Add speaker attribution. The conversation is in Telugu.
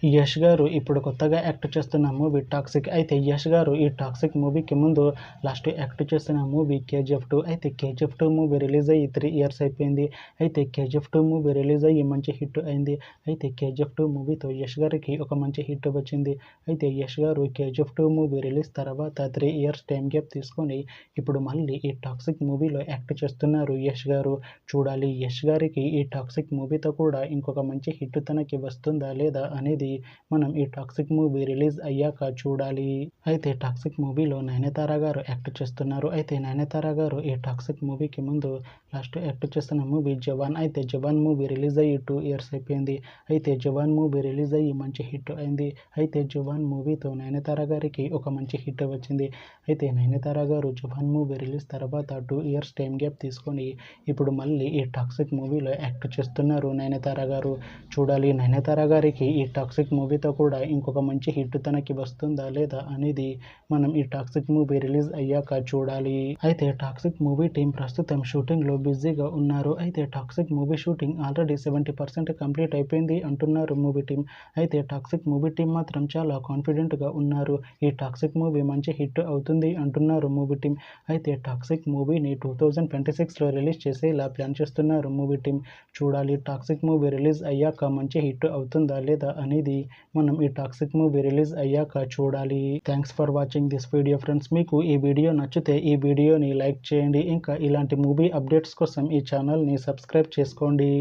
Speaker 1: యష్ గారు ఇప్పుడు కొత్తగా యాక్ట్ చేస్తున్న మూవీ 'టాక్సిక్'. అయితే యష్ గారు ఈ 'టాక్సిక్' మూవీకి ముందు లాస్ట్ యాక్ట్ చేసిన మూవీ 'కేజీఎఫ్ 2'. అయితే 'కేజీఎఫ్ 2' మూవీ రిలీజ్ అయ్యి 3 ఇయర్స్ అయిపోయింది. అయితే 'కేజీఎఫ్ 2' మూవీ రిలీజ్ అయ్యి మంచి హిట్ అయింది. అయితే 'కేజీఎఫ్ 2' మూవీతో యష్ గారికి ఒక మంచి హిట్ వచ్చింది. అయితే యష్ గారు 'కేజీఎఫ్ 2' మూవీ రిలీజ్ తర్వాత 3 ఇయర్స్ టైం గ్యాప్ తీసుకొని ఇప్పుడు మళ్ళీ ఈ 'టాక్సిక్' మూవీలో యాక్ట్ చేస్తున్నారు యష్ గారు. చూడాలి యష్ గారికి ఈ 'టాక్సిక్' మూవీతో కూడా ఇంకొక మంచి హిట్ తనకి వస్తుందా లేదా అనేది మనం ఈ 'టాక్సిక్' మూవీ రిలీజ్ అయ్యాక చూడాలి. అయితే 'టాక్సిక్' మూవీలో నయనతార గారు యాక్ట్ చేస్తున్నారు. అయితే నయనతార గారు ఈ 'టాక్సిక్' మూవీకి ముందు లాస్ట్ యాక్ట్ చేస్తున్న మూవీ 'జవాన్'. అయితే 'జవాన్' మూవీ రిలీజ్ అయ్యి 2 ఇయర్స్ అయిపోయింది. అయితే 'జవాన్' మూవీ రిలీజ్ అయ్యి మంచి హిట్ అయింది. అయితే 'జవాన్' మూవీతో నయనతార గారికి ఒక మంచి హిట్ వచ్చింది. అయితే నయనతార గారు 'జవాన్' మూవీ రిలీజ్ తర్వాత 2 ఇయర్స్ టైం గ్యాప్ తీసుకొని ఇప్పుడు మళ్ళీ ఈ 'టాక్సిక్' మూవీలో యాక్ట్ చేస్తున్నారు నయనతార గారు. చూడాలి నయనతార గారికి ఈ 'టాక్సిక్' మూవీతో కూడా ఇంకొక మంచి హిట్ తనకి వస్తుందా లేదా అనేది మనం ఈ 'టాక్సిక్' మూవీ రిలీజ్ అయ్యాక చూడాలి. అయితే 'టాక్సిక్' మూవీ టీం ప్రస్తుతం షూటింగ్లో బిజీగా ఉన్నారు. అయితే 'toxic' movie shooting already 70% complete అయిపోయింది అంటున్నారు మూవీ టీం. అయితే 'టాక్సిక్' మూవీ టీం మాత్రం చాలా కాన్ఫిడెంట్గా ఉన్నారు. ఈ 'టాక్సిక్' మూవీ మంచి హిట్ అవుతుంది అంటున్నారు మూవీ టీం. అయితే 'టాక్సిక్' మూవీని 2026లో రిలీజ్ చేసేలా ప్లాన్ చేస్తున్నారు మూవీ టీం. చూడాలి 'టాక్సిక్' మూవీ రిలీజ్ అయ్యాక మంచి హిట్ అవుతుందా లేదా అనేది మనం ఈ 'టాక్సిక్' మూవీ రిలీజ్ అయ్యాక చూడాలి. Thanks for watching this video friends. మీకు ఈ వీడియో నచ్చితే ఈ వీడియోని లైక్ చేయండి. ఇంకా ఇలాంటి మూవీ అప్డేట్స్ కోసం ఈ ఛానల్ని సబ్స్క్రైబ్ చేసుకోండి.